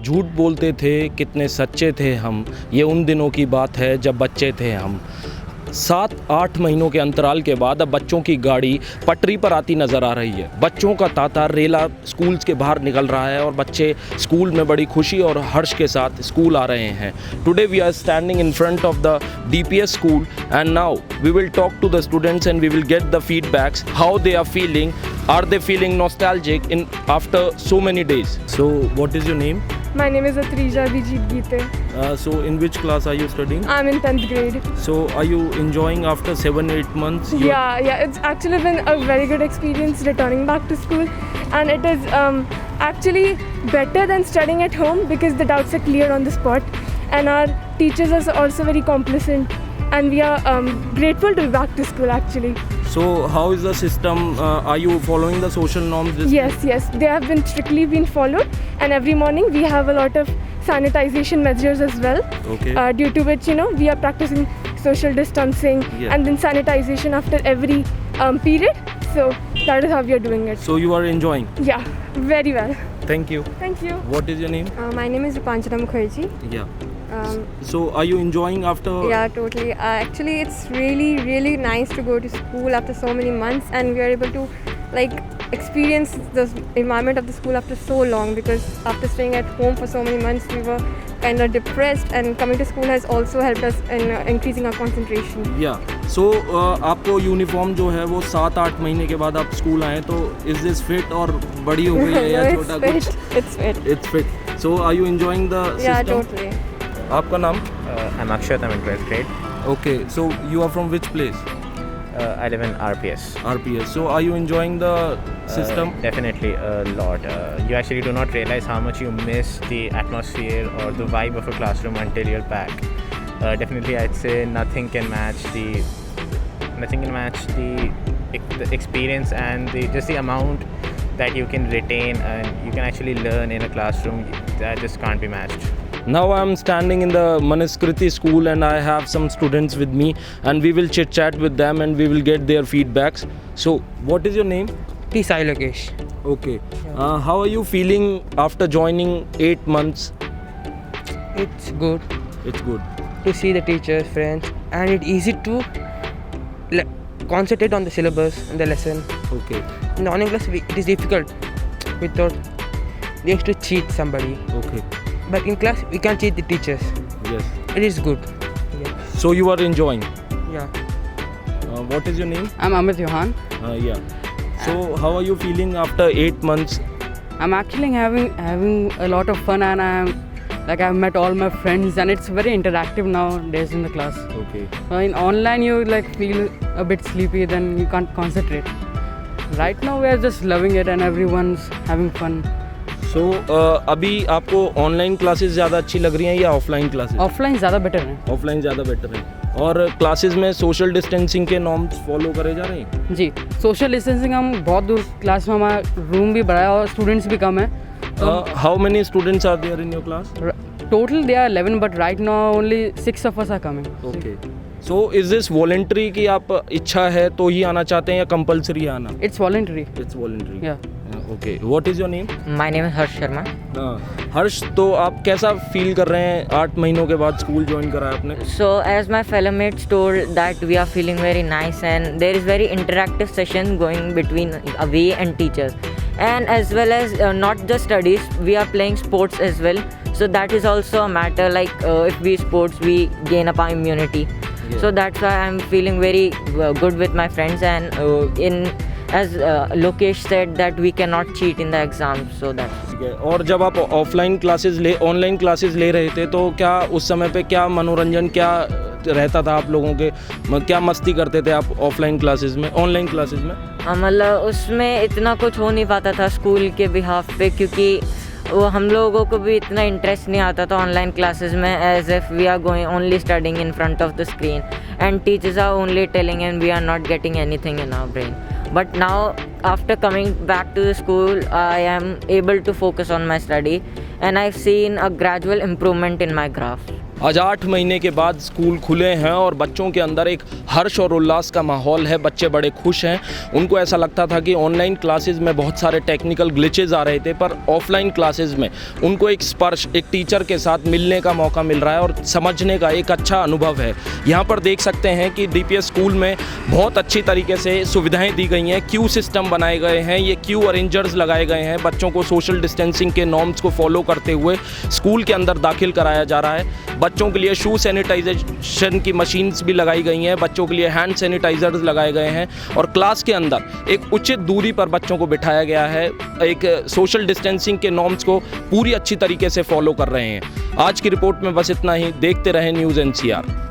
झूठ बोलते थे, कितने सच्चे थे हम, ये उन दिनों की बात है जब बच्चे थे हम। 7-8 महीनों के अंतराल के बाद अब बच्चों की गाड़ी पटरी पर आती नज़र आ रही है। बच्चों का तांता रेला स्कूल्स के बाहर निकल रहा है और बच्चे स्कूल में बड़ी खुशी और हर्ष के साथ स्कूल आ रहे हैं। Today we are standing in front of the DPS school and now we will talk to the students and we will get the feedbacks, how they are feeling, are they feeling nostalgic in after so many days? So what is your name? My name is Atrija Abhijit Geete. So in which class are you studying? I'm in 10th grade. So are you enjoying after 7-8 months? Yeah, it's actually been a very good experience returning back to school, and it is actually better than studying at home because the doubts are clear on the spot, and our teachers are also very complacent, and we are grateful to be back to school actually. So how is the system? Are you following the social norms? Yes, they have been strictly followed, and every morning we have a lot of sanitization measures as well. Okay. Due to which we are practicing social distancing, Yeah. and then sanitization after every period. So that is how we are doing it. So you are enjoying? Yeah, very well. Thank you. Thank you. What is your name? My name is Rupanjana Mukherjee. Yeah. So are you enjoying after? Yeah, totally. Actually, it's really nice to go to school after so many months, and we are able to experience the environment of the school after so long, because after staying at home for so many months we were kind of depressed, and coming to school has also helped us in increasing our concentration. Yeah. So आपको uniform जो है वो 7-8 महीने के बाद आप school आए, तो इज दिस फिट और बड़ी हो गई है या छोटा कुछ? It's fit. So are you enjoying the system? Yeah, totally. आपका नाम? I'm Akshat, I'm in 12th grade. Okay, so you are from which place? I live in RPS. RPS. So are you enjoying the system? Definitely a lot. You actually do not realize how much you miss the atmosphere or the vibe of a classroom until you're back. Definitely, I'd say nothing can match the experience and just the amount that you can retain and you can actually learn in a classroom. That just can't be matched. Now I am standing in the Manuskriti school and I have some students with me and we will chit chat with them and we will get their feedbacks. So what is your name? P. Sai Lokesh. Okay. How are you feeling after joining 8 months? It's good It's good. to see the teachers, friends, and it's easy to concentrate on the syllabus and the lesson. Okay. In the online class, it is difficult. We thought we have to cheat somebody, Okay. but in class we can't cheat the teachers. Yes. It is good. Yeah. So you are enjoying. Yeah. What is your name? I'm Amit Johan. Yeah. So how are you feeling after 8 months? I'm actually having a lot of fun, and I've met all my friends, and it's very interactive nowadays in the class. Okay. In online you feel a bit sleepy, then you can't concentrate. Right now we are just loving it and everyone's having fun. So अभी आपको online classes ज़्यादा अच्छी लग रही हैं या offline classes? Offline ज़्यादा better है। ऑफलाइन ज़्यादा बेटर है। और क्लासेस में सोशल डिस्टेंसिंग के नॉर्म्स फॉलो करे जा रहे हैं? जी, सोशल डिस्टेंसिंग हम बहुत दूर क्लास में, हमारा रूम भी बड़ा है और स्टूडेंट्स भी कम है। How many students are there in your class? Total they are 11, but right now only 6 of us are coming. Okay. So is this voluntary कि आप इच्छा है तो ही आना चाहते हैं या कंपलसरी आना? It's voluntary. It's voluntary. या okay. What is your name? My name is Harsh Sharma. Harsh, तो आप कैसा फील कर रहे हैं 8 महीनों के बाद स्कूल ज्वाइन करा आपने? So as my fellow mates told that we are feeling very nice and there is very interactive session going between we and teachers, and as well as not just studies, we are playing sports as well, so that is also a matter, if we sports we gain up our immunity. Yeah. So that's why I'm feeling very good with my friends, and as Lokesh said that we cannot cheat in the exams, so that's ठीक है। और जब आप online classes ले रहे थे तो क्या उस समय पे क्या मनोरंजन क्या रहता था आप लोगों के? क्या मस्ती करते थे आप ऑनलाइन क्लासेस में? मतलब उसमें इतना कुछ हो नहीं पाता था स्कूल के बिहाफ पे, क्योंकि वो हम लोगों को भी इतना इंटरेस्ट नहीं आता था ऑनलाइन क्लासेस में, as if we are going only studying in front of the screen and teachers are only telling and we are not getting anything in our brain. But now after coming back to the school, I am able to focus on my study and I've seen a gradual improvement in my graph. आज 8 महीने के बाद school खुले हैं और बच्चों के अंदर एक हर्ष और उल्लास का माहौल है। बच्चे बड़े खुश हैं। उनको ऐसा लगता था कि ऑनलाइन क्लासेस में बहुत सारे टेक्निकल ग्लिचेस आ रहे थे, पर ऑफलाइन क्लासेस में उनको एक स्पर्श, एक टीचर के साथ मिलने का मौका मिल रहा है और समझने का एक अच्छा अनुभव है। यहाँ पर देख सकते हैं कि DPS स्कूल में बहुत अच्छी तरीके से सुविधाएँ दी गई हैं। क्यू सिस्टम बनाए गए हैं, ये क्यू अरेंजर्स लगाए गए हैं। बच्चों को सोशल डिस्टेंसिंग के नॉर्म्स को फॉलो करते हुए स्कूल के अंदर दाखिल कराया जा रहा है। बच्चों के लिए शू सैनिटाइजेशन की मशीन्स भी लगाई गई हैं, बच्चों के लिए हैंड सैनिटाइजर्स लगाए गए हैं और क्लास के अंदर एक उचित दूरी पर बच्चों को बिठाया गया है। एक सोशल डिस्टेंसिंग के नॉर्म्स को पूरी अच्छी तरीके से फॉलो कर रहे हैं। आज की रिपोर्ट में बस इतना ही। देखते रहें न्यूज़ NCR।